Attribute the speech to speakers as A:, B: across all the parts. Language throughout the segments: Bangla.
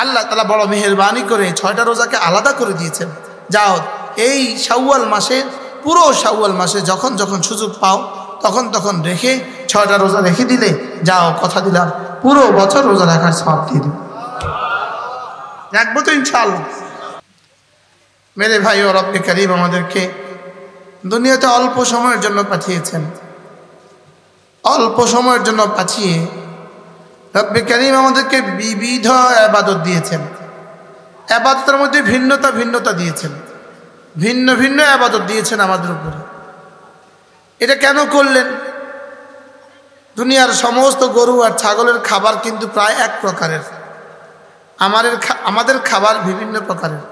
A: আল্লাহ তাআলা বড় মেহেরবানি করে 6টা রোজাকে আলাদা করে দিয়েছেন। যাও এই শাওয়াল মাসে, পুরো শাওয়াল মাসে যখন যখন সুযোগ পাও তখন তখন রেখে 6টা রোজা রেখে দিলে, যাও কথা দিলাম পুরো বছর রোজা রাখার সওয়াব দিয়ে দিবে। রাখবো তো ইনশাআল্লাহ। মেরে ভাই ও রব্বে কারীম আমাদেরকে দুনিয়াতে অল্প সময়ের জন্য পাঠিয়েছেন। অল্প সময়ের জন্য পাঠিয়ে রব্বে কারীম আমাদেরকে বিবিধ ইবাদত দিয়েছেন। ইবাদতের মধ্যে ভিন্নতা ভিন্নতা দিয়েছেন, ভিন্ন ভিন্ন ইবাদত দিয়েছেন আমাদের উপরে। এটা কেন করলেন? দুনিয়ার সমস্ত গরু আর ছাগলের খাবার কিন্তু প্রায় এক প্রকারের, আমাদের খাবার বিভিন্ন প্রকারের,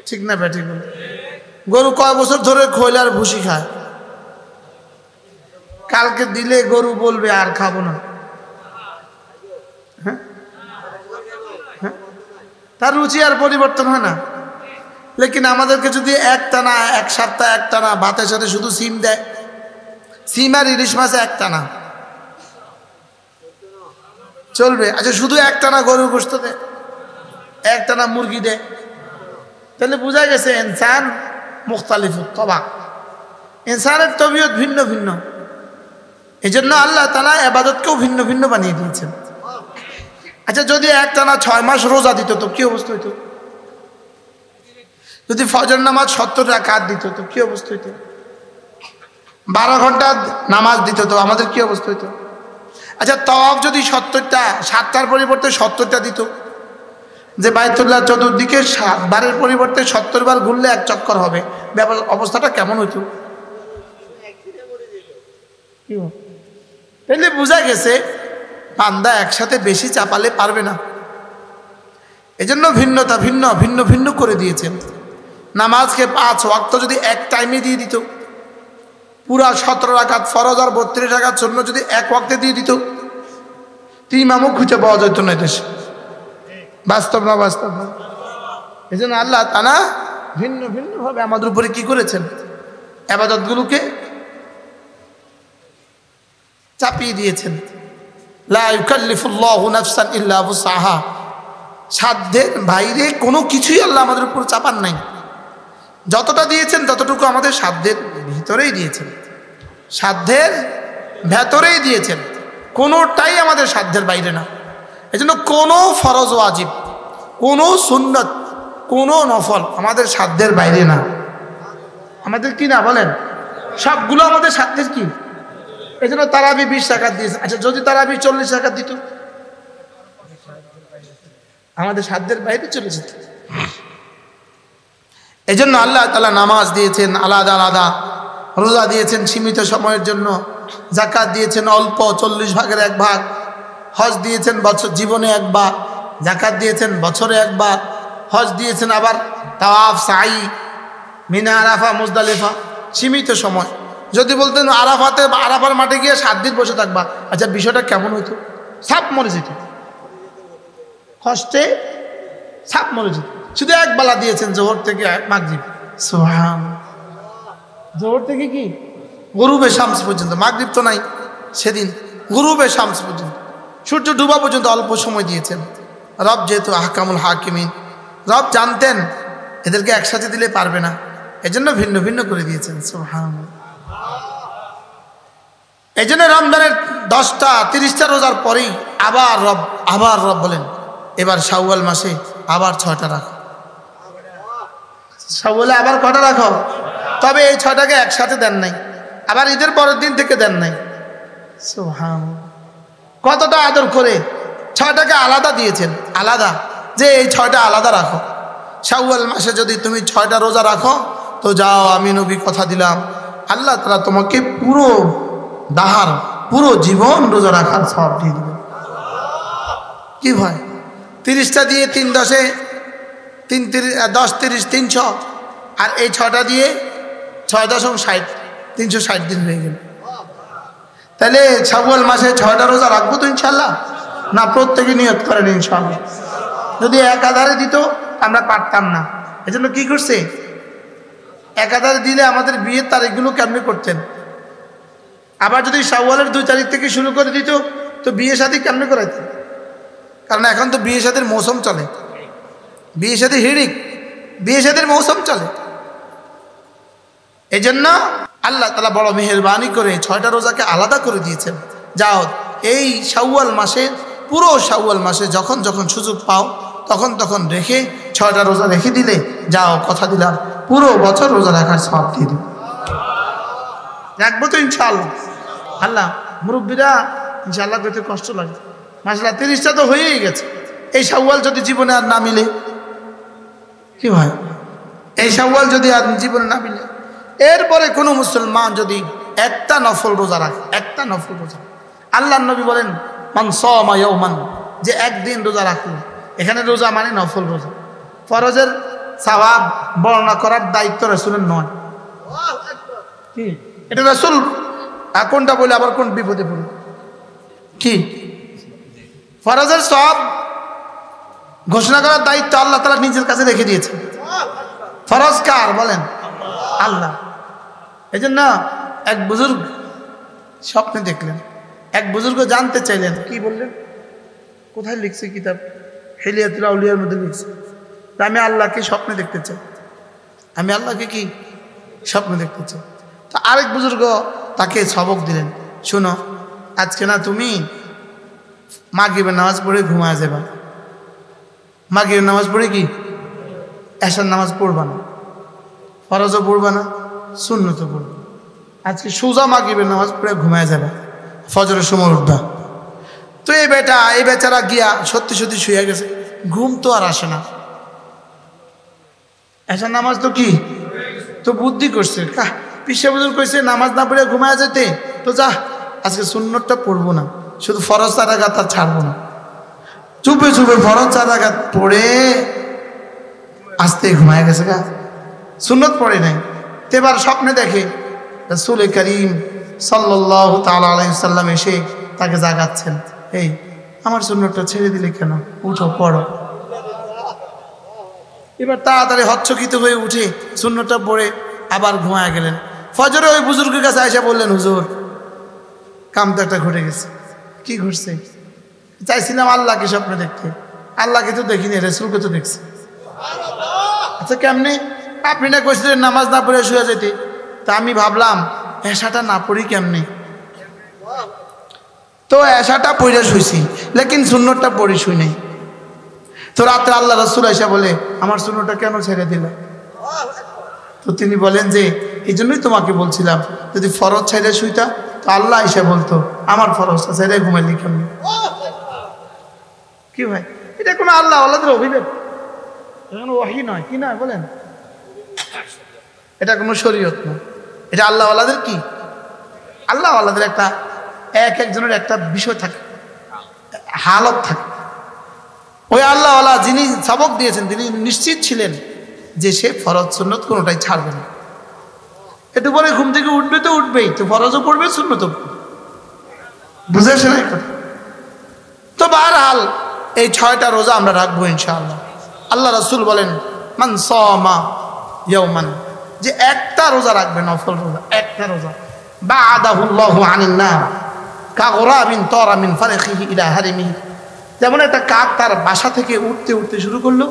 A: ঠিক না ব্যাঠিক? গরু কয় বছর ধরে খৈল আর ভুসি খায়, কালকে দিলে গরু বলবে আর খাবো না। হ্যাঁ, তার রুচি আর পরিবর্তন হয় না। লেকিন আমাদেরকে যদি একটানা এক সপ্তাহ একটানা ভাতের সাথে শুধু সিম দেয়, সিম আর ইলিশ মাছ একটানা চলবে? আচ্ছা শুধু একটানা গরুর গোশত দেয়, একটানা মুরগি দেয়, তাহলে বোঝা গেছে ইনসান মুখতালিফ তবা, ইনসানের তবিয়ত ভিন্ন ভিন্ন। এই জন্য আল্লাহ তাআলা ইবাদতকেও ভিন্ন ভিন্ন বানিয়ে দিয়েছেন। আচ্ছা যদি একটানা 6 মাস রোজা দিত তো কি অবস্থা হইতো? যদি ফজর নামাজ 70 রাকাত দিত তো কি অবস্থা হইতো? 12 ঘন্টা নামাজ দিত তো আমাদের কি অবস্থা হইতো? আচ্ছা তাওয়াফ যদি 70টা, 7টার পরিবর্তে 70টা দিত, যে বাইতুল্লাহ চতুর্দিকে 7 বারের পরিবর্তে 70 বার ঘুরলে 1 চক্কর হবে, অবস্থাটা কেমন হইতো? তাহলে বোঝা গেছে বান্দা একসাথে বেশি চাপালে পারবে না। এজন্য ভিন্নতা ভিন্ন ভিন্ন ভিন্ন করে দিয়েছেন। নামাজকে 5 ওয়াক্ত যদি এক টাইমে দিয়ে দিত, পুরা 17 রাকাত ফরজ আর 32 রাকাত সুন্নাত যদি এক ওয়াক্তে দিয়ে দিত, ইমামও খুঁজে পাওয়া যেত না দেশে। বাস্তব না বাস্তব? এই জন্য আল্লাহ তাআলা ভিন্ন ভিন্ন ভাবে আমাদের উপরে কি করেছেন? ইবাদতগুলোকে চাপিয়ে দিয়েছেন। লা ইউকাল্লিফুল্লাহু নাফসান ইল্লা উসআহা, সাধ্যের বাইরে কোনো কিছুই আল্লাহ আমাদের উপর চাপান নাই। যতটা দিয়েছেন ততটুকু আমাদের সাধ্যের ভিতরেই দিয়েছেন, সাধ্যের ভেতরেই দিয়েছেন, কোনোটাই আমাদের সাধ্যের বাইরে না। এজন্য কোনো ফরজ ওয়াজিব, কোনো সুন্নত, কোনো নফল আমাদের সাধ্যের বাইরে না। আমাদের কি না বলেন? সবগুলো আমাদের সাধ্যের কি। এই জন্য তারাবি 20 রাকাত দিয়েছে। আচ্ছা যদি তারাবি 40 রাকাত দিত, আমাদের সাধ্যের বাইরে চলে যেত। এই জন্য আল্লাহ তাআলা নামাজ দিয়েছেন আলাদা আলাদা, রোজা দিয়েছেন সীমিত সময়ের জন্য, যাকাত দিয়েছেন অল্প 40 ভাগের 1 ভাগ, হজ দিয়েছেন বছর জীবনে একবার, যাকাত দিয়েছেন বছরে একবার, হজ দিয়েছেন আবার তাওয়াফ সাই মিনা আরাফা মুজদালিফা সীমিত সময়। যদি বলতেন আরাফাতে আরাফার মাঠে গিয়ে 7 দিন বসে থাকবা, আচ্ছা বিষয়টা কেমন হইতো? সাপ মরে যেত, কষ্টে সাপ মরে যেত। শুধু এক বেলা দিয়েছেন জোহর থেকে মাগরিব, সুবহান, জোহর থেকে কি গুরুবে শামস পর্যন্ত, মাগরিব তো নাই সেদিন, গুরুবে শামস পর্যন্ত, সূর্য ডুবা পর্যন্ত অল্প সময় দিয়েছেন। রব যেহেতু আহকামুল হাকিমিন, রব জানতেন এদেরকে একসাথে দিলে পারবে না, এজন্য ভিন্ন ভিন্ন করে দিয়েছেন। সুবহান। এই জন্য রমজানের 10টা 30টা রোজার পরেই আবার রব বলেন এবার শাওয়াল মাসে আবার 6টা রাখো। শাওয়ালে আবার কটা রাখো? তবে এই 6টাকে একসাথে দেন নাই, আবার ঈদের পরের দিন থেকে দেন নাই। সুবহানাল্লাহ, কতটা আদর করে 6টাকে আলাদা দিয়েছেন, আলাদা, যে এই 6টা আলাদা রাখো। শাওয়াল মাসে যদি তুমি 6টা রোজা রাখো তো যাও, আমি নবী কথা দিলাম আল্লাহ তাআলা তোমাকে পুরো দাহার, পুরো জীবন রোজা রাখার সওয়াব দিয়ে দিবে। কি ভাই, 30টা দিয়ে 3 10 10 30 300, আর এই 6টা দিয়ে 6 দশম 60, 360 দিন হয়ে গেল। তাহলে শাওয়াল মাসে 6টা রোজা রাখবো তো ইনশাল্লাহ? না, প্রত্যেকে নিয়ত করেন ইনশাল্লাহ। যদি একাধারে দিত আমরা পারতাম না, এজন্য কি করছে, একাধারে দিলে আমাদের বিয়ের তারিখগুলো কেমনি করতেন। আবার যদি শাওয়ালের 2 তারিখ থেকে শুরু করে দিত তো বিয়ে শাদী কেমনি করাইতেন? কারণ এখন তো বিয়ে শাদীর মৌসুম চলে, বিয়ে শাদী হিড়িক, বিয়ে শাদীর মৌসুম চলে। এই জন্য আল্লাহ তাআলা বড় মেহেরবানি করে 6টা রোজাকে আলাদা করে দিয়েছেন। যাও এই শাওয়াল মাসে, পুরো শাওয়াল মাসে যখন যখন সুযোগ পাও তখন তখন রেখে 6টা রোজা রেখে দিলে, যাও কথা দিলাম পুরো বছর রোজা রাখার সওয়াব দিয়ে দিবে। রাখবো তো ইনশাআল্লাহ। আল্লাহ মুরব্বীরা ইনশাআল্লাহ করতে কষ্ট লাগে। মাশাআল্লাহ 30টা তো হয়েই গেছে। এই শাওয়াল যদি জীবনে আর না মিলে, কি ভাই, এই শাওয়াল যদি আর জীবনে না মিলে, এরপরে কোনো মুসলমান যদি একটা নফল রোজা রাখে, একটা নফল রোজা, আল্লাহর নবী বলেন মান সামা ইয়াওমান, যে একদিন রোজা রাখলো। এখানে রোজা মানে নফল রোজা, ফরজের সওয়াব বর্ণনা করার দায়িত্ব রাসূলের নয়। কি এটা রাসূল কোনটা বলে আবার কোন বিপদে পড়ে? কি ফরজের সওয়াব ঘোষণা করার দায়িত্ব আল্লাহ তাআলা নিজের কাছে রেখে দিয়েছেন। ফরজ কার বলেন? আল্লাহ। এই জন্য এক বুজুর্গ স্বপ্নে দেখলেন, এক বুজুর্গ জানতে চাইলেন, কি বললেন, কোথায় লিখছে কিতাব হিলিয়াতুল আউলিয়ার মধ্যে লিখছে, আমি আল্লাহকে স্বপ্নে দেখতে চাই, আমি আল্লাহকে কি স্বপ্নে দেখতে চাই। তা আরেক বুজুর্গ তাকে সবক দিলেন, শোনো আজকে না তুমি মাগরিবের নামাজ পড়ে ঘুমায় যাবা, মাগরিবের নামাজ পড়ে কি এশার নামাজ পড়বা না, ফরজও পড়বা না, সুন্নতও পড়বা, আজকে সোজা মাগরিবের নামাজ পড়ে ঘুমায় যাবা, ফজরের সময় উঠবা। তো এই বেচারা গিয়া সত্যি সত্যি শুয়ে গেছে, ঘুম তো আর আসে না, এশার নামাজ তো কি তো বুদ্ধি করছে, পিসা বুজুর্গ কইছে নামাজ না পড়ে ঘুমায় যেতে, তো যা আজকে সুন্নতটা পড়বো না, শুধু ফরজ 4 রাকাত আর ছাড়বো না। চুপে চুপে ফরজ 4 রাকাত পড়ে আস্তে ঘুমায় গেছে, সুন্নত পড়ে নাই। এবার স্বপ্নে দেখে রাসূল করিম সাল্লাল্লাহু তাআলা আলাইহি সাল্লাম এসে তাকে জাগাচ্ছেন, এই আমার সুন্নতটা ছেড়ে দিলে কেন, উঠো পড়ো। এবার তাড়াতাড়ি হচ্ছকিত হয়ে উঠে সুন্নতটা পড়ে আবার ঘুমায় গেলেন। ফজরে ওই বুজুর্গের কাছে এসে বললেন, হুজুর কাম তো একটা ঘটে গেছে। কি ঘটছে? চাইছিলাম আল্লাহকে স্বপ্নে দেখতে, আল্লাহকে তো দেখিনি, রাসূলকে তো দেখছি। আচ্ছা কেমনে? আপনি না কইছিলেন নামাজ না পড়ে শুয়ে যেতে, তা আমি ভাবলাম এশাটা না পড়ি কেমনে, তো এশাটা পড়ে শুইছি, লেকিন সুন্নতটা পড়ি শুই নাই। তো রাত্রে আল্লাহ রাসূল আয়েশা বলে, আমার সুন্নতটা কেন ছেড়ে দিলে? তো তিনি বলেন যে এই জন্যই তোমাকে বলছিলাম, যদি ফরজ ছেড়ে শুইতা তো আল্লাহ আয়েশা বলতো আমার ফরজটা ছেড়ে ঘুমাইলি কেমনে। কি ভাই, এটা কোনো আল্লাহ আল্লাহদের অভিযোগ, এটা ওয়াহি নয়, কি নয় বলেন, এটা কোনো শরীয়ত নয়, এটা আল্লাহ আল্লাহদের কি, আল্লাহ আল্লাহদের একটা একজনের একটা বিষয় থাকে, হালত থাকে। ওই আল্লাহ আল্লাহ যিনি সবক দিয়েছেন তিনি নিশ্চিত ছিলেন যে সে ফরজ সুন্নত কোনোটাই ছাড়বে না। একটু পরে ঘুম থেকে উঠবে তো উঠবেই, তো ফরজও পড়বে সুন্নতও পড়বে, বুঝে আসে না কথা। তো বারহাল এই 6টা রোজা আমরা রাখবো ইনশাআল্লাহ। আল্লাহ রাসূল বলেন মান সামা ইয়াওমান, যে একটা রোজা রাখবে নফল রোজা, একটা রোজা, বা'দাহুল্লাহু আনিন নার কাগরাবিন তারা মিন ফারখিহি ইলা হারিমিহি, যেমন একটা কাক তার বাসা থেকে উঠতে উঠতে শুরু করলো,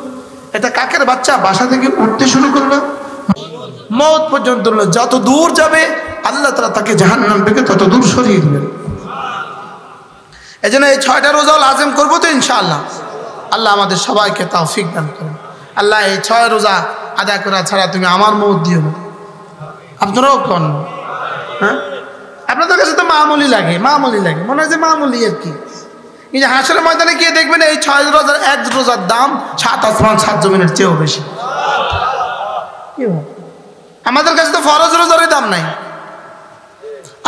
A: একটা কাকের বাচ্চা বাসা থেকে উঠতে শুরু করলো, মওত পর্যন্ত যত দূর যাবে আল্লাহ তাআলা তাকে জাহান্নাম থেকে তত দূর সরিয়ে দিবেন। এজন্য এই 6টা রোজা লাজিম করব তো ইনশাআল্লাহ। আল্লাহ আমাদের সবাইকে তৌফিক দান করুন। আল্লাহ এই 6 রোজা আদায় করা ছাড়া তুমি আমার মওত দিও না, আপনারাও করেন, হ্যাঁ আপনাদের কাছে তো মামুলি লাগে, মামুলি লাগে, মনে হয় যে মামুলি আর কি। এই যে হাসরের ময়দানে গিয়ে দেখবেন এই 6 রোজার এক রোজার দাম 7 আসমান 7 জমিনের চেয়েও বেশি। আমাদের কাছে তো ফরজ রোজারই দাম নাই,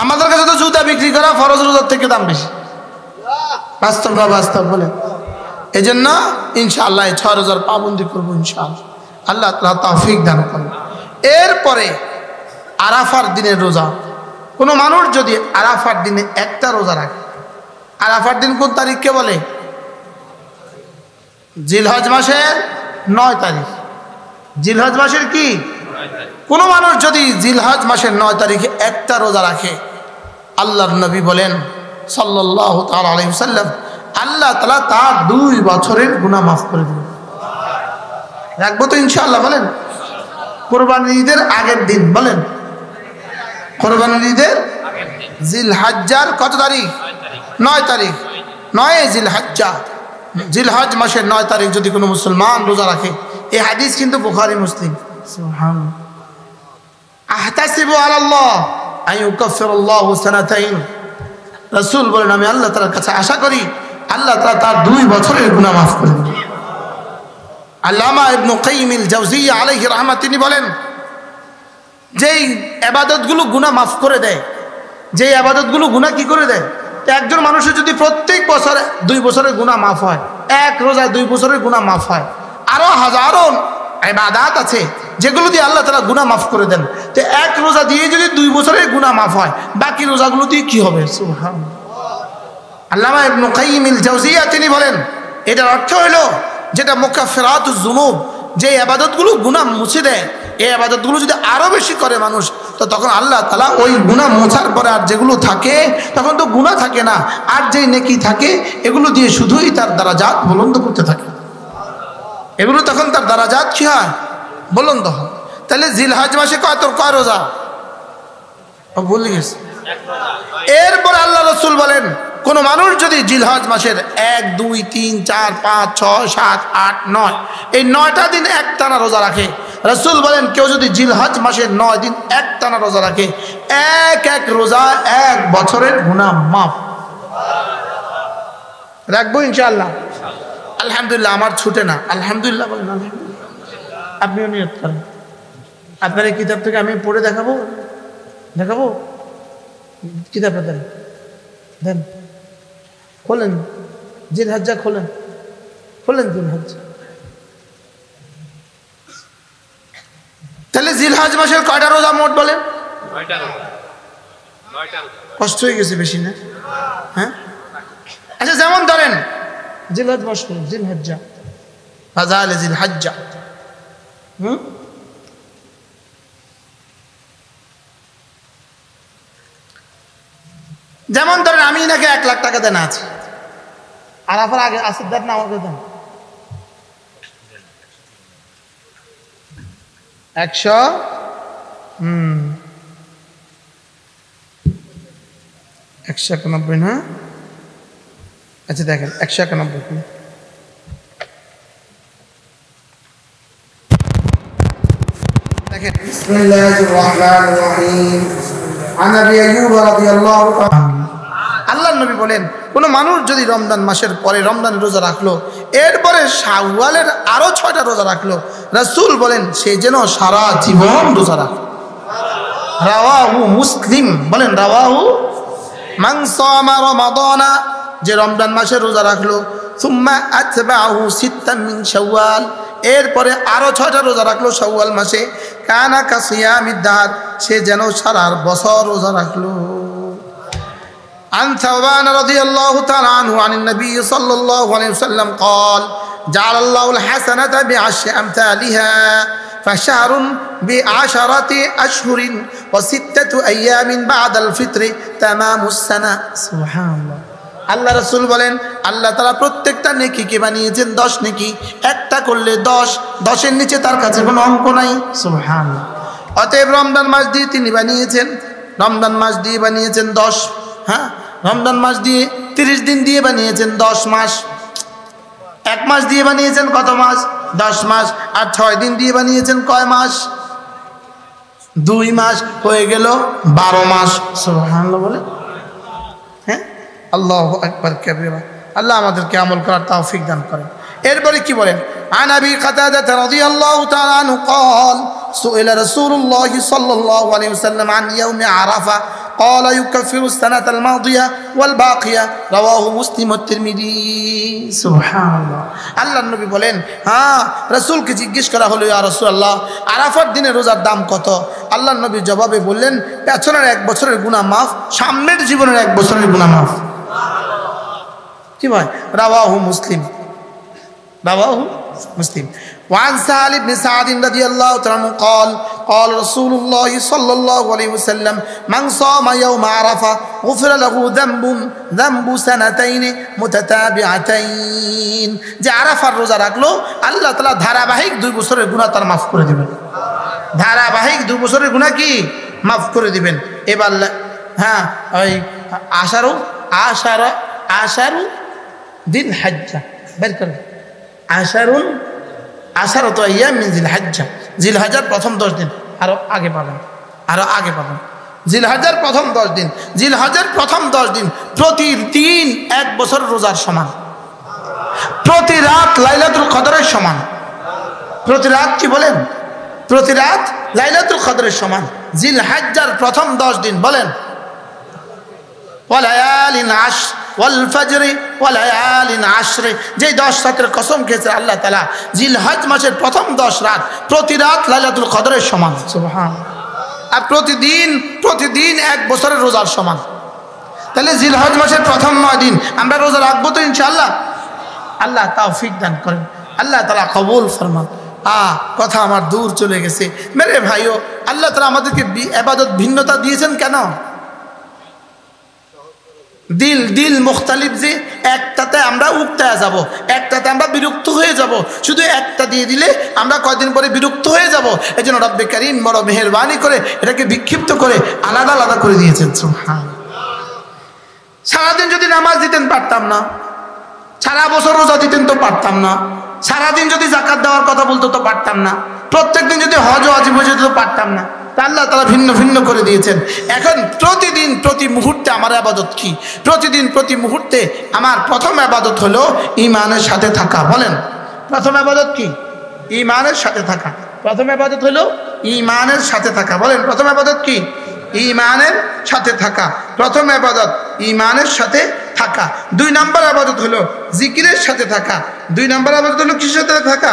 A: আমাদের কাছে তো জুতা বিক্রি করা ফরজ রোজার থেকে দাম বেশি। বাস্তব না বাস্তব বলেন? এই জন্য ইনশাআল্লাহ 6 রোজার পাবন্দি করবো ইনশাআল্লাহ, আল্লাহ তাআলা তৌফিক দান করুন। এরপরে আরাফার দিনের রোজা, কোনো মানুষ যদি আরাফার দিনে একটা রোজা রাখে, আরাফার দিন কোন তারিখকে বলে? জিলহজ মাসের 9 তারিখ। জিলহজ মাসের কি? কোনো মানুষ যদি জিলহজ মাসের 9 তারিখে একটা রোজা রাখে, আল্লাহর নবী বলেন সাল্লাল্লাহু তাআলা আলাইহি ওয়াসাল্লাম, আল্লাহ তাআলা তার 2 বছরের গুনাহ মাফ করে দিবেন। রাখবো তো ইনশাআল্লাহ? বলেন কুরবানির ঈদের আগের দিন, বলেন কুরবানির ঈদের জিলহজ্জার কত তারিখ? 9 তারিখ। 9 জিলহজ্জা, জিলহজ মাসের 9 তারিখ যদি কোনো মুসলমান রোজা রাখে, এই হাদিস কিন্তু বুখারী মুসলিম। সুবহানাল্লাহ। আহতাসিবু আলাল্লাহ আইয়ুকাফিরাল্লাহু সানাতাইন, রাসূল বলেন আমি আল্লাহ তাআলার কাছে আশা করি আল্লাহ তাআলা তার 2 বছরের গুনাহ মাফ করে দিবেন। আল্লামা ইবনে কাইয়িম আল জাওজিয়্যা আলাইহি রাহমাত, তিনি বলেন যেই ইবাদতগুলো গুনাহ মাফ করে দেয়, যেই ইবাদতগুলো গুনাহ কি করে দেয়, তো একজন মানুষের যদি প্রত্যেক বছরে 2 বছরের গুনাহ মাফ হয়, এক রোজায় 2 বছরের গুনাহ মাফ হয়, আরো হাজারো ইবাদত আছে যেগুলো দিয়ে আল্লাহ তাআলা গুনাহ মাফ করে দেন, তো এক রোজা দিয়ে যদি 2 বছরের গুনাহ মাফ হয়, বাকি রোজাগুলো দিয়ে কি হবে? সুবহানাল্লাহ। আল্লামা ইবনে কাইয়িম আল জাওজিয়্যা তিনি বলেন এটার অর্থ হলো যেটা মুকাফফিরাতুজ যুনুব, যে ইবাদতগুলো গুনাহ মুছে দেয়, এই ইবাদতগুলো যদি আরো বেশি করে মানুষ, তো তখন আল্লাহ তাআলা ওই গুনাহ মোছার পরে আর যেগুলো থাকে তখন তো গুনাহ থাকে না, আর যেই নেকি থাকে এগুলো দিয়ে শুধুই তার দারাজাত বুলন্দ করতে থাকে, এগুলো তখন তার দারাজাত কি হয়? বুলন্দ হয়। তাহলে জিলহজ মাসে কয় রোজা? ভুলে গেছে। এরপর আল্লাহ রাসূল বলেন কোন মানুষ যদি জিলহজ মাসের 1, 2, 3, 4, 5, 6, 7, 8, 9 এই 9টা দিন একটানা রোজা রাখে, রাসূল বলেন কেউ যদি জিলহজ মাসের 9 দিন একটানা রোজা রাখে, এক রোজা 1 বছরের গুনাহ মাফ। রাখবো ইনশাআল্লাহ? আলহামদুলিল্লাহ। আমার ছুটে না, আলহামদুলিল্লাহ বলেন। আলহামদুলিল্লাহ। আপনিও নিয়ত করেন। আপনার এই কিতাব থেকে আমি পড়ে দেখাবো কিতাবটা দেন, খোলেন জিলহজ্জা, খোলেন জিলহজ্জা। তাহলে জিলহজ মাসের কয়টা রোজা মোট বলেন? 9টা। কষ্ট হয়ে গেছে বেশি না? হ্যাঁ, আচ্ছা যেমন ধরেন জিলহজ মাস, জিলহজ্জা, ফাযাল জিলহজ্জা, যেমন ধরেন আমি নাকি 1 লাখ টাকা দেন আছে, আরাফার আগে আসর দেন না আমাকে দেন 100, 191 না? আচ্ছা দেখেন 191 দেখেন। বিসমিল্লাহির রহমানির রহিম। আন আবি আইয়ুব রাদিয়াল্লাহু তাআলা, আল্লাহর নবী বলেন কোন মানুষ যদি রমজান মাসের পরে রমজানের রোজা রাখলো, এরপরে শাওয়ালের আরো 6টা রোজা রাখলো, রাসূল বলেন সে যেন সারা জীবন রোজা রাখে। রাওয়াহু মুসলিম, বলেন রাওয়াহু। মান সামা রমাদানা, যে রমজান মাসে রোজা রাখলো, সুম্মা আতবাহু সিত্তান মিন শাওয়াল, এরপরে আরো 6টা রোজা রাখলো শাওয়াল মাসে, কানা কাসিয়ামিদ দাহর, সে যেন সারা বছর রোজা রাখলো। عن ثوبان رضي الله تعالى عنه عن النبي صلى الله عليه وسلم قال جعل الله الحسنة بعشر أمثالها فشهر ب10 أشهر و6 أيام بعد الفطر تمام السنة. سبحان الله. আল্লাহ রাসূল বলেন আল্লাহ তাআলা প্রত্যেকটা নেকিকে বানিয়েছেন 10 নেকি, একটা করলে 10, 10-এর নিচে তার কাছে কোনো অঙ্ক নাই। সুবহানাল্লাহ। অতএব রমজান মাস দিয়ে তিনি বানিয়েছেন, রমজান মাস দিয়ে বানিয়েছেন 10, হ্যাঁ, রমজান মাস দিয়ে 30 দিন দিয়ে বানিয়েছেন 10 মাস, 1 মাস দিয়ে বানিয়েছেন কত মাস? 10 মাস, আর 6 দিন দিয়ে বানিয়েছেন কয় মাস? 2 মাস, হয়ে গেল 12 মাস। সুবহানাল্লাহ বলে, হ্যাঁ, আল্লাহু আকবার কাবীরা। আল্লাহ আমাদেরকে আমল করার তৌফিক দান করেন। এরপরে কি বলেন? عن أبي قتادة رضي الله تعالى عنه قال سئل رسول الله صلى الله عليه وسلم عن يوم عرفة قال يكفر السنة الماضية والباقية رواه مسلم والترمذي. سبحان الله. আল্লাহর নবী বলেন, হ্যাঁ রাসূলকে জিজ্ঞেস করা হলো, ইয়া রাসূলুল্লাহ আরাফার দিনে রোজার দাম কত? আল্লাহর নবী জবাবে বললেন, পেছনের 1 বছরের গুনাহ মাফ, সামনের জীবনের 1 বছরের গুনাহ মাফ। কি ভাই? রাওয়াহু মুসলিম, রাওয়াহু মুসলিম। وعن سهل بن سعد رضي الله تعالى عنه قال قال رسول الله صلى الله عليه وسلم من صام يوم عرفة غفر له ذنب سنتين متتابعتين যে আরাফার রোজা রাখলো আল্লাহ তাআলা ধারাবাহিক 2 বছরের গুনাহ তার maaf করে দিবেন ধারাবাহিক 2 বছরের গুনাহ কি maaf করে দিবেন এবার হ্যাঁ ওই আশারু দিল হজ্জা বের করুন আশারত আইয়াম মিন জিলহজ্জা জিলহজ্জার প্রথম 10 দিন আরো আগে পাবেন জিলহজ্জার প্রথম 10 দিন জিলহজ্জার প্রথম 10 দিন প্রতিদিন 1 বছর রোজার সমান প্রতি রাত লাইলাতুল কদরের সমান প্রতি রাত কি বলেন প্রতি রাত লাইলাতুল কদরের সমান জিলহজ্জার প্রথম 10 দিন বলেন ওয়ালায়ালিন আশ ওয়াল ফজরি ওয়ালায়ালিন আশরে যে 10 রাতের কসম খেয়েছে আল্লাহ তাআলা জিলহজ মাসের প্রথম 10 রাত প্রতি রাত লাইলাতুল কদরের সমান সুবহানাল্লাহ আর প্রতিদিন 1 বছরের রোজার সমান তাহলে জিলহজ মাসের প্রথম 9 দিন আমরা রোজা রাখবো তো ইনশাআল্লাহ আল্লাহ তৌফিক দান করেন আল্লাহ তাআলা কবুল ফরমান কথা আমার দূর চলে গেছে মেরে ভাইও আল্লাহ তাআলা আমাদেরকে ইবাদত ভিন্নতা দিয়েছেন কেন দিল মুখতালিফ যে একটাতে আমরা উক্তায়া যাব একটাতে আমরা বিরক্ত হয়ে যাব শুধু একটা দিয়ে দিলে আমরা কয়েকদিন পরে বিরক্ত হয়ে যাব এজন্য রব্বে কারীম বড় মেহেরবানি করে এটাকে বিক্ষিপ্ত করে আলাদা আলাদা করে দিয়েছেন সুবহানাল্লাহ সারাদিন যদি নামাজ দিতেন পারতাম না সারা বছর রোজা দিতেন তো পারতাম না সারাদিন যদি যাকাত দেওয়ার কথা বলতো তো পারতাম না প্রত্যেকদিন যদি হজ ওয়াজিব হয়ে যেত তো পারতাম না আল্লাহ তাআলা ভিন্ন ভিন্ন করে দিয়েছেন এখন প্রতিদিন প্রতি মুহূর্তে আমার ইবাদত কি প্রতিদিন প্রতি মুহূর্তে আমার প্রথম ইবাদত হলো ঈমানের সাথে থাকা বলেন প্রথম ইবাদত কি ঈমানের সাথে থাকা প্রথম ইবাদত হলো ঈমানের সাথে থাকা বলেন প্রথম ইবাদত কি ঈমানের সাথে থাকা প্রথম ইবাদত ঈমানের সাথে থাকা 2 নম্বর ইবাদত হলো জিকিরের সাথে থাকা 2 নম্বর ইবাদত হলো কিসের সাথে থাকা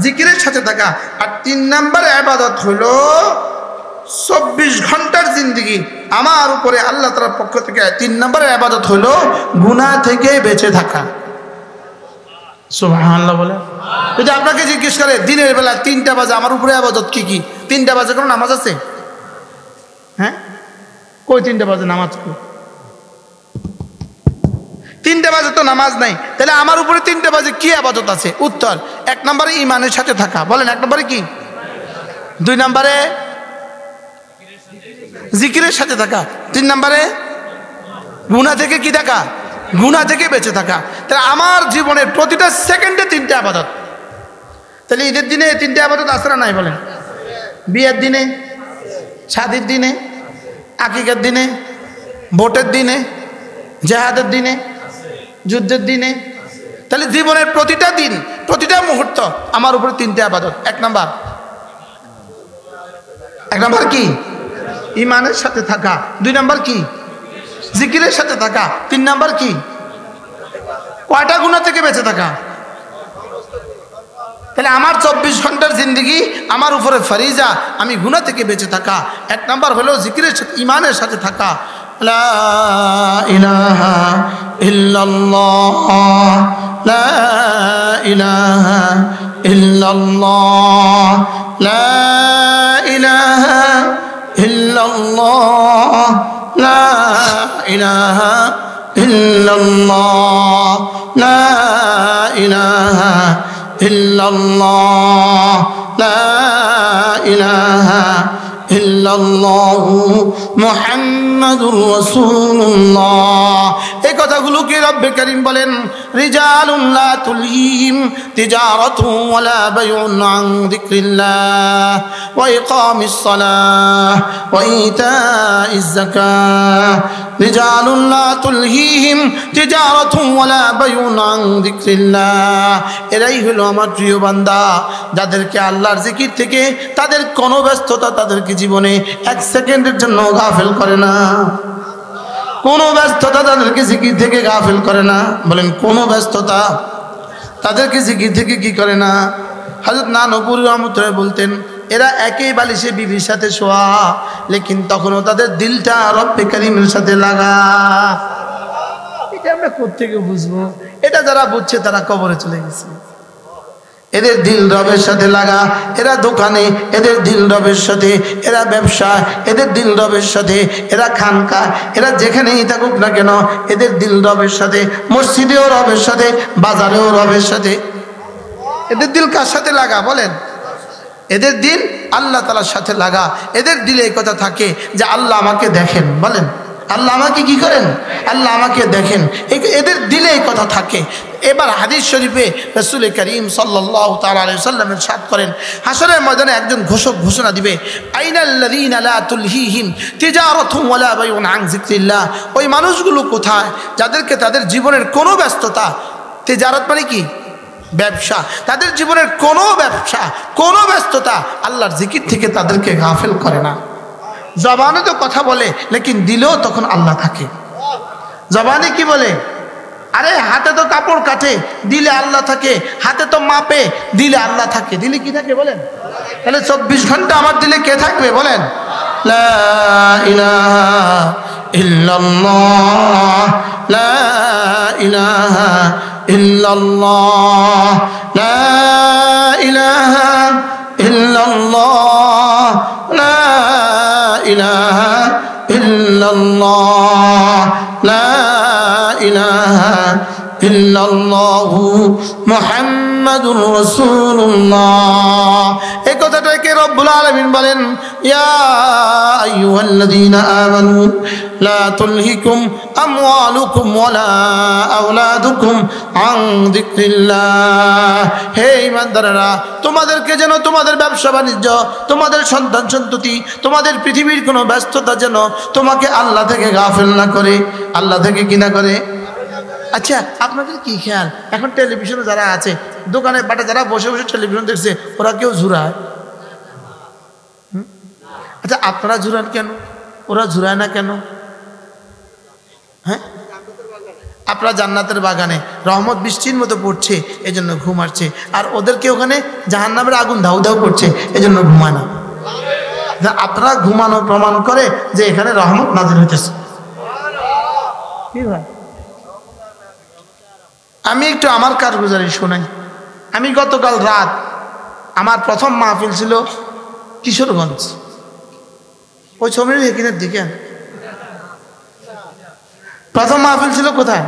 A: জিকিরের সাথে থাকা আর 3 নম্বর ইবাদত হলো 24 ঘন্টার জিন্দেগি আমার উপরে আল্লাহ তাআলার পক্ষ থেকে 3 নম্বরের ইবাদত হলো গুনাহ থেকে বেঁচে থাকা সুবহানাল্লাহ বলে যদি আপনাকে জিজ্ঞেস করে দিনের বেলা 3টা বাজে আমার উপরে ইবাদত কি 3টা বাজে কোনো নামাজ আছে হ্যাঁ কই 3টা বাজে নামাজ কি 3টা বাজে তো নামাজ নাই তাহলে আমার উপরে 3টা বাজে কি ইবাদত আছে উত্তর 1 নম্বরে ঈমানের সাথে থাকা বলেন 1 নম্বরে কি 2 নম্বরে জিকিরের সাথে থাকা 3 নম্বরে গুনাহ থেকে কি থাকা গুনাহ থেকে বেঁচে থাকা তাহলে আমার জীবনের প্রতিটা সেকেন্ডে 3টা ইবাদত তাহলে ঈদের দিনে 3টা ইবাদত আছে না নাই বলেন বিয়ের দিনে শাদীর দিনে আকিকার দিনে ভোটের দিনে জিহাদের দিনে যুদ্ধের দিনে তাহলে জীবনের প্রতিটা দিন প্রতিটা মুহূর্ত আমার উপরে 3টা ইবাদত 1 নম্বর কি ঈমানের সাথে থাকা 2 নম্বর কি জিকিরের সাথে থাকা 3 নম্বর কি কয়টা গুনাহ থেকে বেঁচে থাকা তাহলে আমার 24 ঘন্টার জিন্দেগি আমার উপরে ফরিজা আমি গুনাহ থেকে বেঁচে থাকা 1 নম্বর হলো জিকিরের সাথে ঈমানের সাথে থাকা লা ইলাহা ইল্লাল্লাহ লা ইলাহা ইল্লাল্লাহ লা ইলাহা ইল্লাল্লাহ লা ইলাহা ইল্লাল্লাহ লা ইলাহা ইল্লাল্লাহ লা ইলাহা ইল্লাল্লাহ মুহাম্মাদুর রাসূলুল্লাহ এই কথাগুলোকে রব্বে কারীম বলেন রিজালুন লা তুলহিম তিজারাতু ওয়ালা বাইউন আন যিকরিল্লাহ ওয়া ইকামিস সালাহ ওয়া ইতাইজ যাকাহ রিজালুন লা তুলহিম তিজারাতু ওয়ালা বাইউন আন যিকরিল্লাহ এরাই হলো আমার প্রিয় বান্দা যাদেরকে আল্লাহর জিকির থেকে তাদের কোনো ব্যস্ততা তাদেরকে জীবনে 1 সেকেন্ডের জন্য গাফিল করে না কোনো ব্যস্ততা তাদেরকে জিকির থেকে গাফিল করে না বলেন কোনো ব্যস্ততা তাদেরকে জিকির থেকে কি করে না হযরত নানপুর রহমতুল্লাহ বলতেন এরা একই বালিশে বিবির সাথে শোয়া লেকিন তখনও তাদের দিলটা রব্বে কারীমের সাথে লাগা এটা আমরা কোত্থেকে বুঝবো এটা যারা বুঝছে তারা কবরে চলে গেছে এদের দিল রবের সাথে লাগা। এরা দোকানে, এদের দিল রবের সাথে। এরা ব্যবসা, এদের দিল রবের সাথে। এরা খানকা, এরা যেখানেই থাকুক না কেন এদের দিল রবের সাথে। মসজিদেও রবের সাথে, বাজারেও রবের সাথে। এদের দিল কার সাথে লাগা বলেন? এদের দিল আল্লাহ তাআলার সাথে লাগা। এদের দিলে এই কথা থাকে যে আল্লাহ আমাকে দেখেন। বলেন, আল্লাহ আমাকে কি করেন? আল্লাহ আমাকে দেখেন। এদের দিলে এই কথা থাকে। এবার হাদিস শরীফে রাসূল করিম সাল্লাল্লাহু তাআলা আলাইহি ওয়াসাল্লাম ইরশাদ করেন, হাশরের ময়দানে একজন ঘোষক ঘোষণা দিবে, আইনাল্লাযীনা লা তুলহিহিম তিজারাতুন ওয়ালা বাইউন আন যিকরিল্লাহ। ওই মানুষগুলো কোথায় যাদেরকে তাদের জীবনের কোনো ব্যস্ততা, তিজারত মানে কি? ব্যবসা। তাদের জীবনের কোনো ব্যবসা, কোনো ব্যস্ততা আল্লাহর জিকির থেকে তাদেরকে গাফেল করে না। জবানে তো কথা বলে, লেকিন দিলেও তখন আল্লাহ থাকে। জবানে কি বলে? আরে হাতে তো কাপড় কাটে, দিলে আল্লাহ থাকে। হাতে তো মাপে, দিলে আল্লাহ থাকে। দিলে কি থাকে বলেন? তাহলে 24 ঘন্টা আমার দিলে কে থাকবে বলেন? লা ইলাহা ইল্লাল্লাহ, লা ইলাহা ইল্লাল্লাহ, লা ইলাহা ইল্লাল্লাহ, লা ইলাহা ইল্লাল্লাহ, লা ইলাহা ইল্লাল্লাহু মুহাম্মাদুর রাসূলুল্লাহ। এই কথাটাকে রব্বুল আলামিন বলেন, ইয়া আইয়ুহাল্লাযীনা আমানু লা তুলহিকুম আমওয়ালুকুম ওয়ালা আওলাদুকুম আন যিকরিল্লাহ। হে ঈমানদাররা, তোমাদেরকে যেন তোমাদের ব্যবসা বাণিজ্য, তোমাদের সন্তান সন্ততি, তোমাদের পৃথিবীর কোনো ব্যস্ততা যেন তোমাকে আল্লাহ থেকে গাফেল না করে। আল্লাহ থেকে কি না করে? আচ্ছা, আপনাদের কি খেয়াল, এখন টেলিভিশনে যারা আছে, দোকানে বাটে যারা বসে বসে টেলিভিশন দেখছে, ওরা কেউ ঝুরায়? আচ্ছা, আপনারা ঝুরান কেন? ওরা ঝুরায় না কেন? হ্যাঁ, আপনারা জান্নাতের বাগানে রহমত বৃষ্টির মতো পড়ছে, এজন্য ঘুম আসছে। আর ওদেরকে ওখানে জাহান্নামের আগুন ধাউ ধাউ করছে, এজন্য ঘুমায় না। আপনারা ঘুমানো প্রমাণ করে যে এখানে রহমত নাজিল হইতেছে। কি ভাই, আমি একটু আমার কারগুজারি শোনাই। আমি গতকাল রাত, আমার প্রথম মাহফিল ছিল কিশোরগঞ্জ, ওই ছবির এখানের দিকে। প্রথম মাহফিল ছিল কোথায়?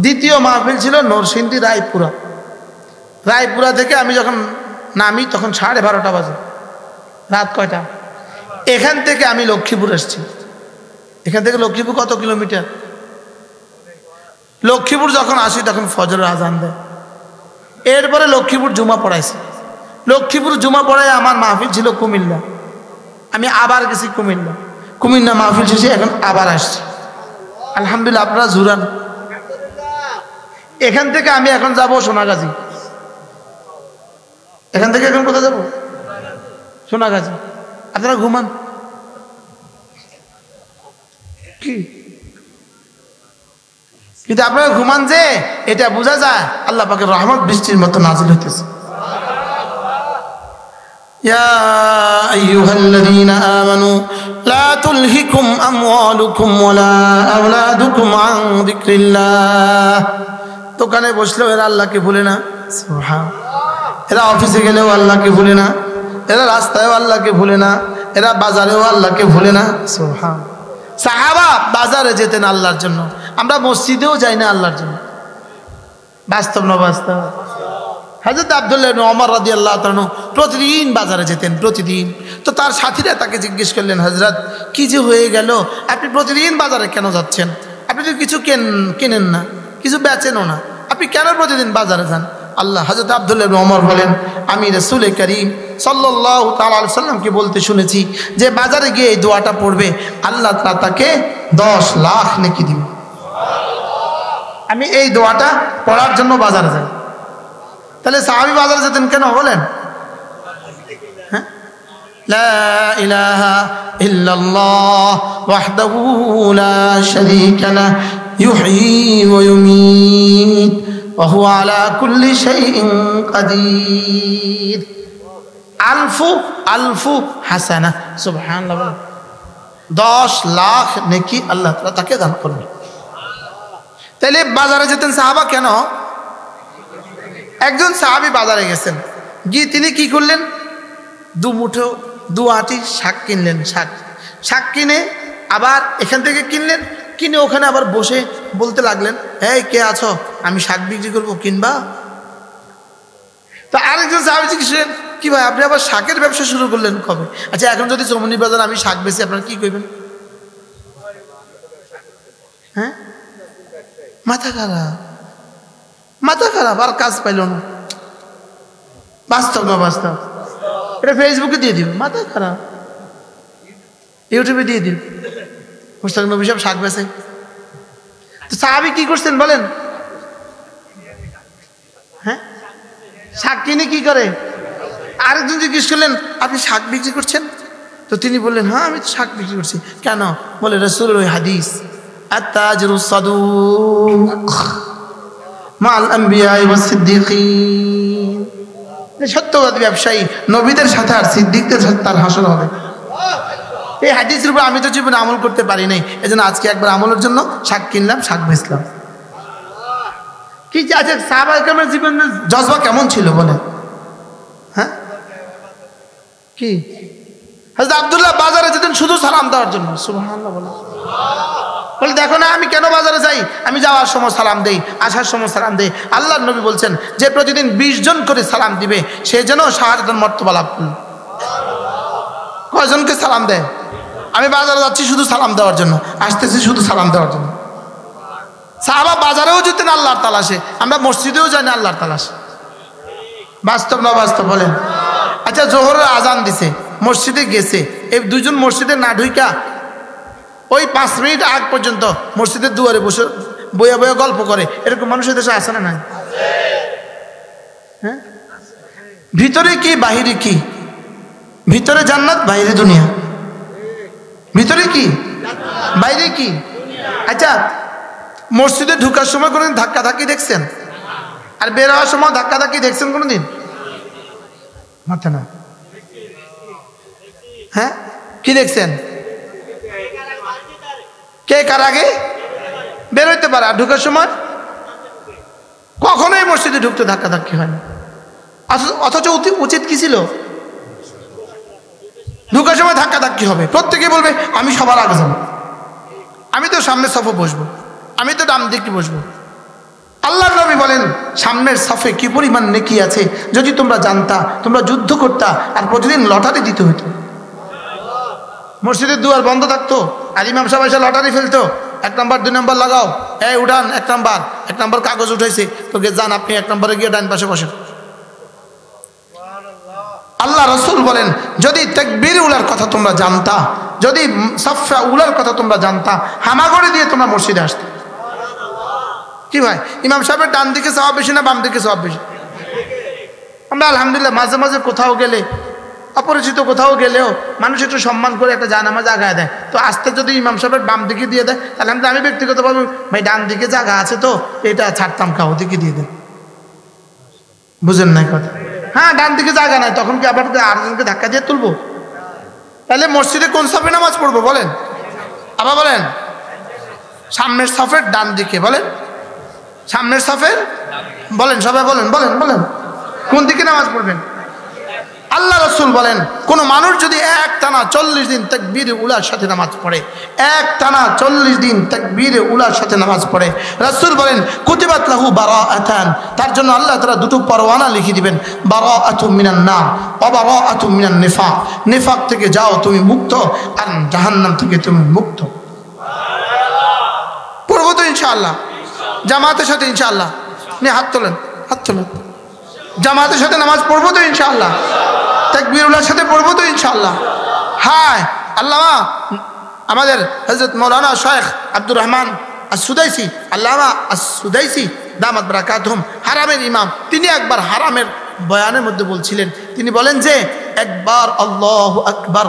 A: দ্বিতীয় মাহফিল ছিল নরসিংদী রায়পুরা। রায়পুরা থেকে আমি যখন নামি তখন 12:30 বাজে। রাত কয়টা? এখান থেকে আমি লক্ষ্মীপুর এসেছি। এখান থেকে লক্ষ্মীপুর কত কিলোমিটার? লক্ষ্মীপুর যখন আসি তখন ফজরের আজান দেয়। এরপরে লক্ষ্মীপুর জুমা পড়াইছি। লক্ষ্মীপুর জুমা পড়ায় আমার মাহফিল ছিল কুমিল্লা। আমি আবার গেছি কুমিল্লা। কুমিল্লা মাহফিল শেষে এখন আবার আসছি। আলহামদুলিল্লাহ, আপনারা জুরান। এখান থেকে আমি এখন যাব সোনাগাজী। এখান থেকে এখন কোথায় যাব? সোনাগাজী। আপনারা ঘুমান কি? কিন্তু আপনারা ঘুমান যে, এটা বোঝা যায় আল্লাহ পাকের রহমত বৃষ্টির মতো নাজিল হইতেছে। ইয়া আইয়ুহাল্লাযীনা আমানু লা তুলহিকুম আমওয়ালুকুম ওয়ালা আওলাদুকুম আন যিকরিল্লাহ। দোকানে বসলেও এরা আল্লাহকে ভুলে না, সুবহানাল্লাহ। এরা অফিসে গেলেও আল্লাহকে ভুলে না, এরা রাস্তায়ও আল্লাহকে ভুলে না, এরা বাজারেও আল্লাহকে ভুলে না, সুবহানাল্লাহ। সাহাবা বাজারে যেতেন আল্লাহর জন্য, আমরা মসজিদেও যাই না আল্লাহর জন্য। বাস্তব না বাস্তব? হযরত আব্দুল্লাহ ইবনে ওমর রাদিয়াল্লাহু তাআলা প্রতিদিন বাজারে যেতেন, প্রতিদিন। তো তার সাথীরা তাকে জিজ্ঞেস করলেন, হযরত কি যে হয়ে গেল, আপনি প্রতিদিন বাজারে কেন যাচ্ছেন? আপনি তো কিছু কেনেন না, কিছু বেচেনও না, আপনি কেন প্রতিদিন বাজারে যান? আল্লাহ হযরত আব্দুল্লাহ ইবনে ওমর বলেন, আমি রাসূল করিম সাল্লাল্লাহু তাআলা আলাইহি সাল্লামকে বলতে শুনেছি যে বাজারে গিয়ে এই দোয়াটা পড়বে, আল্লাহ তাআলা তাকে 10 লাখ নেকি দিবে। আমি এই দোয়াটা পড়ার জন্য বাজারে যাই। তাহলে সাহাবী বাজারে যেতেন কেন বলেন? হ্যাঁ, লা ইলাহা ইল্লাল্লাহ ওয়াহদাহু লা শারীকা লাহু ইউহয়ী ওয়া ইউমীত ওয়া হুয়া আলা কুল্লি শাইইন কাদির। আলফু আলফু হাসানা, সুবহানাল্লাহ। 10 লাখ নেকি আল্লাহ তাআলা তাকে দান করবে। তাহলে বাজারে যেতেন সাহাবা কেন? একজন সাহাবী বাজারে গেছেন, গিয়ে তিনি কি করলেন, দু আটি শাক কিনলেন। শাক কিনে আবার এখান থেকে কিনলেন, কিনে ওখানে আবার বসে বলতে লাগলেন, এই কে আছো, আমি শাক বিক্রি করবো, কিনবা? তো আরেকজন সাহাবী জিজ্ঞেস করলেন, কি ভাই আপনি আবার শাকের ব্যবসা শুরু করলেন কবে? আচ্ছা এখন যদি চমনি বাজার আমি শাক বেশি, আপনারা কি করবেন? হ্যাঁ, মাথা খারাপ, আর কাজ পাইল না। বাস্তব না বাস্তব, এটা ফেসবুকে দিয়ে দিব, মাথা খারাপ, ইউটিউবে দিয়ে দিব, মুশতাক নবী সাহেব শাক বেচে। তো সাহাবী কি করছেন বলেন? হ্যাঁ, শাক কিনে কি করে? আরেকজন জিজ্ঞেস করলেন, আপনি শাক বিক্রি করছেন? তো তিনি বললেন, হ্যাঁ আমি তো শাক বিক্রি করছি। কেন? বলে রাসূলের ওই হাদিস, আত-তাজিরুস সাদুক মা'আল আম্বিয়া ওয়াস সিদ্দিকিন, সত্যবাদী ব্যবসায়ী নবীদের সাথে আর সিদ্দিকদের সাথে তার হাসর হবে। এই হাদিসের উপর আমি তো জীবনে আমল করতে পারি নাই, এজন্য আজকে একবার আমলের জন্য শাক কিনলাম, শাক বেচলাম। কি আছে সাহাবায়ে কেরামের জীবনের জজবা কেমন ছিল বলে? হ্যাঁ, কি হযরত আব্দুল্লাহ বাজারে যেতেন শুধু সালাম দেওয়ার জন্য। সুবহানাল্লাহ বলে দেখো না আমি কেন বাজারে যাই, আমি যাওয়ার সময় সালাম দেই, আসার সময় সালাম দেই। আল্লাহর নবী বলছেন যে প্রতিদিন 20 জন করে সালাম দিবে সে যেন শাহাদাতের মর্তবা লাভ করল। কয়জনকে সালাম দেয়? আমি বাজারে যাচ্ছি শুধু সালাম দেওয়ার জন্য, আসতেছি শুধু সালাম দেওয়ার জন্য। সাহাবা বাজারেও যেতেন আল্লাহর তালাশে, আমরা মসজিদেও যাই না আল্লাহর তালাশে। বাস্তব না বাস্তব বলেন? আচ্ছা জোহরের আজান দিছে, মসজিদে গেছে, এই দুইজন মসজিদে না ঢুইকা ওই 5 মিনিট আগ পর্যন্ত মসজিদের দুয়ারে বসে বইয়া গল্প করে, এরকম মানুষের দেশে আসে না নাই? হ্যাঁ, ভিতরে কি বাহিরে কি? ভিতরে জান্নাত, বাইরে দুনিয়া। ভিতরে কি, বাইরে কি? আচ্ছা মসজিদে ঢুকার সময় কোনোদিন ধাক্কাধাক্কি দেখছেন? আর বের হওয়ার সময় ধাক্কাধাক্কি দেখছেন কোনোদিন? মাথা না। হ্যাঁ, কি দেখছেন? কে কার আগে বের হইতে পারে, আর ঢুকার সময় কখনোই মসজিদে ঢুকতে ধাক্কাধাক্কি হয় না। অথচ উচিত কি ছিল? ঢুকার সময় ধাক্কাধাক্কি হবে, প্রত্যেকে বলবে আমি সবার আগে যাবো, আমি তো সামনের সফে বসবো, আমি তো ডান দিকে বসবো। আল্লাহর নবী বলেন সামনের সাফে কি পরিমাণ নেকি আছে, যদি তোমরা জানতা তোমরা যুদ্ধ করতা আর প্রতিদিন লটারি দিতে হইতো। মসজিদের দুয়ার বন্ধ থাকতো আর ইমাম সাহেব এসে লটারি ফেলতো, 1 নম্বর 2 নম্বর লাগাও, এই উঠান 1 নম্বর কাগজ উঠাইছে, তোকে যান আপনি 1 নম্বরে গিয়ে ডান পাশে বসেন। আল্লাহ রাসূল বলেন যদি তাকবীর উলার কথা তোমরা জানতা, যদি সাফা উলার কথা তোমরা জানতা, হামাগড়ি দিয়ে তোমরা মসজিদে আসতে। কি ভাই, ইমাম সাহেবের ডান দিকে সওয়াব বেশি না বাম দিকে সওয়াব বেশি? আমরা আলহামদুলিল্লাহ মাঝে মাঝে কোথাও গেলে, অপরিচিত কোথাও গেলেও মানুষ একটু সম্মান করে একটা জানামাজ আগায় দেয়, তো আসতে যদি ইমাম সাহেবের বাম দিকে দিয়ে দেয় তাহলে আমি ব্যক্তিগতভাবে ভাই ডান দিকে জায়গা আছে তো এটা ছাড়তাম, খাও দিকে দিয়ে দেয়। বুঝেন না কথা? হ্যাঁ, ডান দিকে জায়গা নাই, তখন কি আবার আরেকজনকে ধাক্কা দিয়ে তুলবো? তাহলে মসজিদে কোন সাফে নামাজ পড়বো বলেন? আবার বলেন, সামনের সাফের ডান দিকে। বলেন সামনের সাফের, বলেন সবাই বলেন বলেন বলেন কোন দিকে নামাজ পড়বেন? আল্লাহ রাসূল বলেন কোন মানুষ যদি একটানা 40 দিন তাকবীরে উলার সাথে নামাজ পড়ে, একটানা 40 দিন তাকবীরে উলার সাথে নামাজ পড়ে, রাসূল বলেন কুতিবাত লাহু বারাআতান, তার জন্য আল্লাহ তাআলা দুটো পরওয়ানা লিখে দিবেন, বারাআতুম মিনান নার ওয়া বারাআতুম মিনান নিফাক, নিফাক থেকে যাও তুমি মুক্ত, আর জাহান্নাম থেকে তুমি মুক্ত। পড়বো তো ইনশাআল্লাহ, জামাতের সাথে ইনশাআল্লাহ। নিয়ে হাত তোলেন, হাত তোলেন। জামাতের সাথে নামাজ পড়বো তো ইনশাআল্লাহ, তাকবীরুল্লাহর সাথে পড়বো তো ইনশাআল্লাহ। হ্যাঁ, আল্লামা আমাদের হযরত মাওলানা শেখ আব্দুর রহমান আস-সুদাইসি, আল্লামা আস-সুদাইসি দামাত বারাকাতুহুম, হারামের ইমাম, তিনি একবার হারামের বয়ানের মধ্যে বলছিলেন, তিনি বলেন যে একবার আল্লাহু আকবার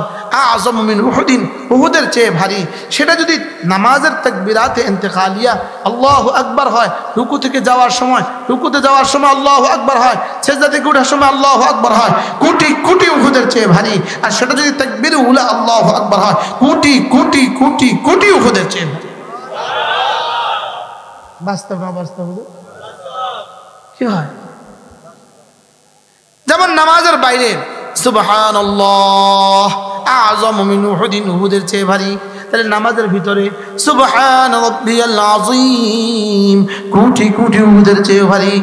A: আযম মিন উহুদিন, উহুদের চেয়ে ভারী, সেটা যদি নামাজের তাকবীরাতে ইন্তেকালিয়া আল্লাহু আকবার হয়, রুকু থেকে যাওয়ার সময়, রুকুতে যাওয়ার সময় আল্লাহু আকবার হয়, সিজদা থেকে ওঠার সময় আল্লাহু আকবার হয়, কোটি কোটি উহুদের চেয়ে ভারী। আর সেটা যদি তাকবীর উলা আল্লাহু আকবার হয়, কোটি কোটি কোটি কোটি উহুদের চেয়ে ভারী। বাস্তব না বাস্তব? কি হয়? যেমন নামাজের বাইরে সুবহানাল্লাহ আযম মিন উহুদিন, উহুদের চেয়ে ভারী, তাহলে নামাজের ভিতরে সুবহান রাব্বিয়াল আযীম কোটি কোটি উহুদের চেয়ে ভারী।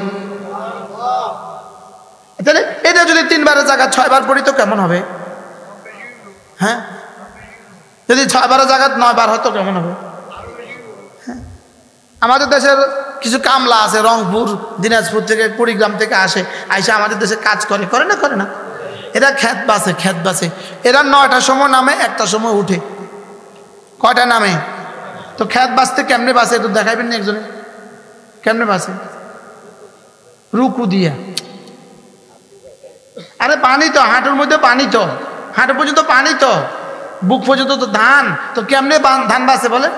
A: তাহলে এটা যদি 3 বারের জায়গা 6 বার পড়ি তো কেমন হবে? হ্যাঁ, যদি 6 বারের জায়গা 9 বার হতো কেমন হবে? হ্যাঁ, আমাদের দেশের কিছু কামলা আছে রংপুর, দিনাজপুর থেকে, কুড়িগ্রাম থেকে আইসা আমাদের দেশে কাজ করে না? এরা খেত বাসে এরা 9টার সময় নামে, 1টার সময় উঠে। কয়টা নামে? তো খেত বাসতে কেমনে বাসে একটু দেখাইবেন না একজনে? কেমনে বাসে? রুকু দিয়া। আরে পানি তো হাঁটুর মধ্যে, পানি তো হাঁটু পর্যন্ত, পানি তো বুক পর্যন্ত তো ধান, তো কেমনে ধান বাসে বলে?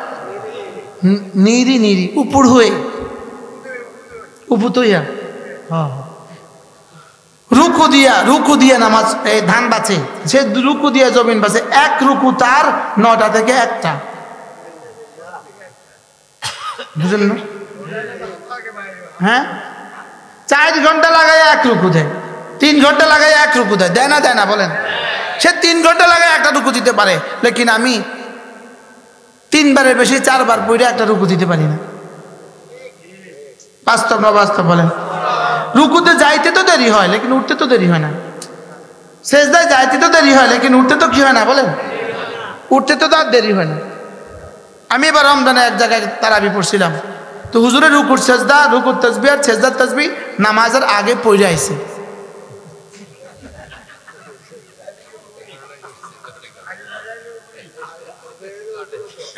A: নিরি উপর হয়ে, উপতইয়া রুকু দিয়া নামাজ, এই ধান বাঁচে, সে রুকু দিয়া জমিন বাঁচে। 1 রুকু তার 9টা থেকে 1টা, বুঝলেন না? হ্যাঁ, 4 ঘন্টা লাগায় 1 রুকু দেয়, 3 ঘন্টা লাগায় 1 রুকু দেয়, দেয় না বলেন? সে 3 ঘন্টা লাগায় 1টা রুকু দিতে পারে, লেকিন আমি 3 বারের বেশি 4 বার পড়ে 1টা রুকু দিতে পারি না। বাস্তব না বাস্তব বলেন? রুকুতে যাইতে তো দেরি হয়, লেকিন উঠতে তো দেরি হয় না। সেজদায় যাইতে তো দেরি হয়, লেকিন উঠতে তো কি হয় না বলেন? উঠতে তো তার দেরি হয় না। আমি এবার রমজানে এক জায়গায় তারাবি পড়ছিলাম, তো হুজুরের রুকুর সেজদা, রুকুর তাসবিহ আর সেজদার তাসবিহ নামাজের আগে পড়ে আইছে।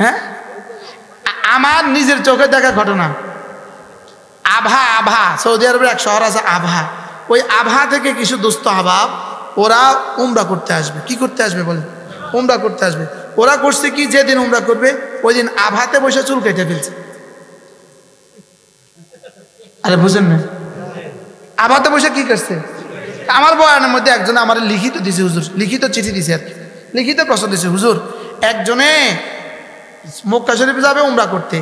A: হ্যাঁ, আমার নিজের চোখে দেখা ঘটনা। আভা সৌদি আরবের এক শহর আছে আভা, ওই আভা থেকে কিছু দোস্ত আহবাব ওরা উমরা করতে আসবে। কি করতে আসবে বলেন? উমরা করতে আসবে। ওরা করছে কি, যেদিন উমরা করবে ওই দিন আভাতে বসে চুল কেটে ফেলছে। আরে বুঝেন না? আভাতে বসে কি করছে? আমার বয়ানের মধ্যে একজনে আমার লিখিত দিছে, হুজুর লিখিত চিঠি দিছে, আর কি লিখিত প্রশ্ন দিছে, হুজুর একজনে মক্কা শরীফে যাবে উমরা করতে,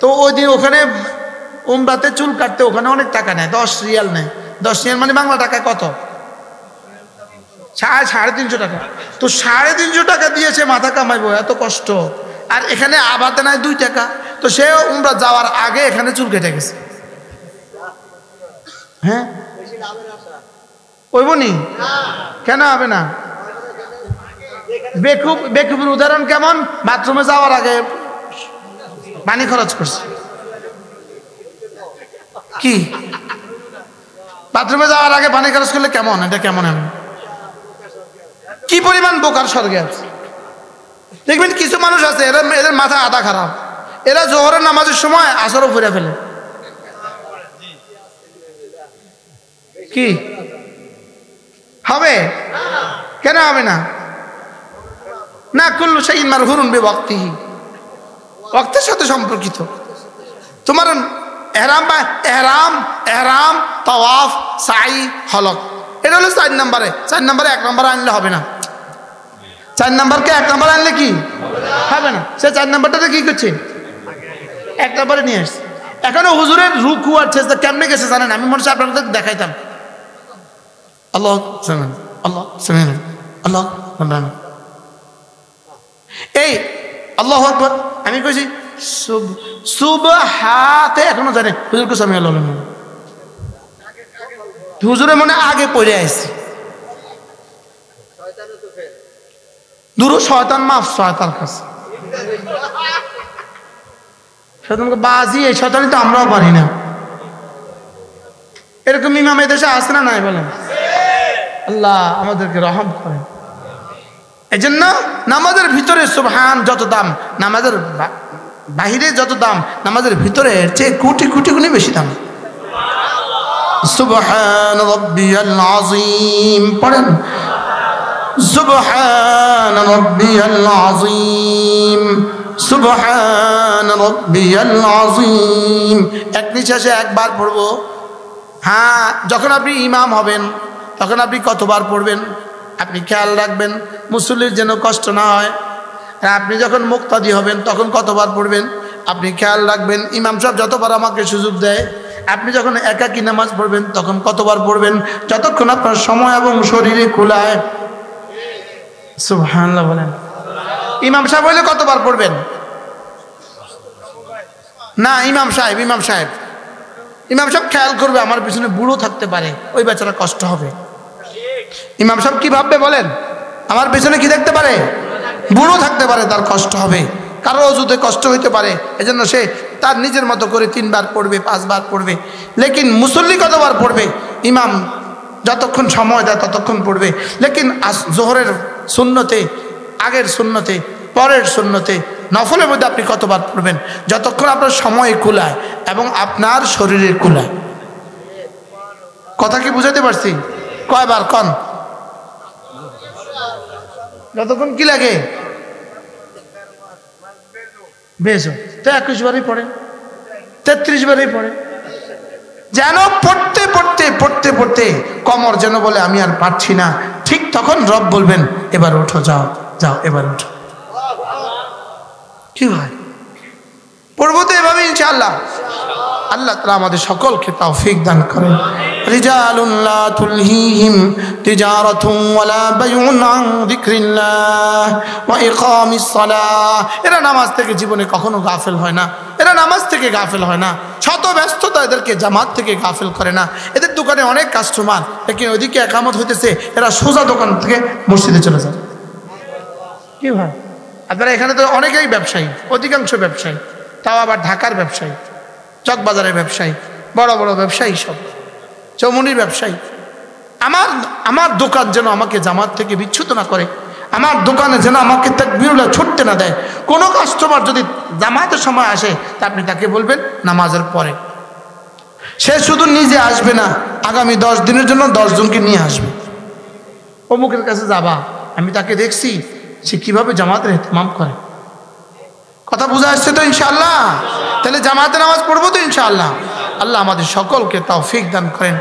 A: তো ওই দিন ওখানে উমরাতে চুল কাটতে ওখানে অনেক টাকা নেয়, 10 রিয়াল নেয়। 10 রিয়াল মানে বাংলা টাকায় কত? 350 টাকা। তো 350 টাকা দিয়েছে, মাথা কামাইবো, এত কষ্ট। আর এখানে আবাতে নাই 2 টাকা, তো সে উমরা যাওয়ার আগে এখানে চুল কেটে গেছে। হ্যাঁ, ওইবনি কেন হবে না? বেকুবের উদাহরণ কেমন? বাথরুমে যাওয়ার আগে পানি খরচ করছে। কি বাথরুমে যাওয়ার আগে পানি খরচ করলে কেমন? এটা কেমন? কি পরিমাণ বোকার স্বর্গে আছে দেখবেন। কিছু মানুষ আছে এদের মাথা আধা খারাপ, এরা জোহরের নামাজের সময় আসরও ফুরে ফেলে। কি হবে? কেন হবে না? না কুল্লু শাইইন মারহুরুন বিওয়াক্তিহি, ওয়াক্তের সাথে সম্পর্কিত। তোমার এহরাম তাওয়াফ সাই হলক, এটা হলো 4 নম্বরে। 4 নম্বরে 1 নম্বর আনলে হবে না। 4 নম্বরকে 1 নম্বর আনলে কি হবে না? সে 4 নম্বরটাতে কি করছে? 1 নম্বরে নিয়ে আসছে। এখনো হুজুরের রুকু আর সেজদা কেমনে গেছে জানেন? আমি মনে হয় আপনাদের দেখাইতাম। আল্লাহ এই আল্লাহু আকবার, আমি কইছি সুবহাতে, এখনো জানে হুজুর কইছে আমি আল্লাহ, হুজুরের মনে আগে পড়ে আইছি। দুরু শয়তান মাফ, শয়তান কাছে শয়তানকে বাজি, এই শয়তানি তো আমরাও পারি না। এরকম ইমাম এই দেশে আসে না নাই বলেন? আল্লাহ আমাদেরকে রহম করেন। এই জন্য নামাজের ভিতরে সুবহান যত দাম, নামাজের বাহিরে যত দাম, নামাজের ভিতরে এর চেয়ে কোটি কোটি গুণে বেশি দাম। সুবহান রাব্বিয়াল আযীম পড়েন, সুবহান রাব্বিয়াল আযীম, সুবহান রাব্বিয়াল আযীম। এক নিঃশ্বাসে একবার পড়বো। হ্যাঁ, যখন আপনি ইমাম হবেন তখন আপনি কতবার পড়বেন আপনি খেয়াল রাখবেন, মুসল্লির যেন কষ্ট না হয়। আর আপনি যখন মুক্তাদি হবেন তখন কতবার পড়বেন আপনি খেয়াল রাখবেন। ইমাম সাহেব যতবার আমাকে সুযোগ দেয় আপনি যখন একাকী নামাজ পড়বেন তখন কতবার পড়বেন? যতক্ষণ আপনার সময় এবং শরীরে কুলায়। সুবহানাল্লাহ বলেন। ইমাম সাহেব হইলে কতবার পড়বেন? না, ইমাম সাহেব খেয়াল করবে আমার পিছনে বুড়ো থাকতে পারে, ওই বেচারা কষ্ট হবে। ইমাম সাহেব কি ভাববে বলেন? আমার পিছনে কি দেখতে পারে? বুড়ো থাকতে পারে, তার কষ্ট হবে, কারো অজুতে কষ্ট হইতে পারে, এজন্য সে তার নিজের মতো করে 3 বার পড়বে, 5 বার পড়বে। লেকিন মুসল্লি কতবার পড়বে? ইমাম যতক্ষণ সময় দেয় ততক্ষণ পড়বে। লেকিন জোহরের সুন্নতে, আগের সুন্নতে, পরের সুন্নতে, নফলের মধ্যে আপনি কতবার পড়বেন? যতক্ষণ আপনার সময় কুলায় এবং আপনার শরীরে কুলায়। কথা কি বুঝাতে পারছি? কয়বার কন? যতক্ষণ কি লাগে? বেশ তো 21 বারই পড়ে, 33 বারই পড়ে, যেন পড়তে পড়তে পড়তে পড়তে কমর যেন বলে আমি আর পারছি না। ঠিক তখন রব বলবেন এবার ওঠো, যাও যাও, এবার ওঠো। কি হয়? পড়বো তো এভাবে ইনশাআল্লাহ। আল্লাহ তাআলা আমাদের সকলকে তৌফিক দান করেন। রিজালুন লা তুলহিহিম তিজারাতুন ওয়ালা বাইউন আন যিকরিল্লাহ ওয়া ইকামিস সালাহ। এরা নামাজ থেকে জীবনে কখনো গাফেল হয় না, এরা নামাজ থেকে গাফেল হয় না। শত ব্যস্ততা এদেরকে জামাত থেকে গাফেল করে না। এদের দোকানে অনেক কাস্টমার, লেকিন ওইদিকে একামত হইতেছে, এরা সোজা দোকান থেকে মসজিদে চলে যায়। কি ভাই? আপনারা এখানে তো অনেকেই ব্যবসায়ী, অধিকাংশ ব্যবসায়ী, তাও আবার ঢাকার ব্যবসায়ী, চকবাজারের ব্যবসায়ী, বড় বড় ব্যবসায়ী, সব চৌমুনির ব্যবসায়ী। আমার দোকান যেন আমাকে জামাত থেকে বিচ্যুত না করে, আমার দোকানে যেন আমাকে তাকবীরুল্লাহ ছুটতে না দেয়। কোনো কাস্টমার যদি জামাতের সময় আসে তা আপনি তাকে বলবেন নামাজের পরে। সে শুধু নিজে আসবে না, আগামী 10 দিনের জন্য 10 জনকে নিয়ে আসবে। অমুকের কাছে যাবা, আমি তাকে দেখছি সে কিভাবে জামাতের ইহতিমাম করে। কথা বুঝা আসছে তো ইনশাআল্লাহ? তাহলে জামাতে নামাজ পড়বো তো ইনশাআল্লাহ। আল্লাহ আমাদের সকলকে তৌফিক দান করেন।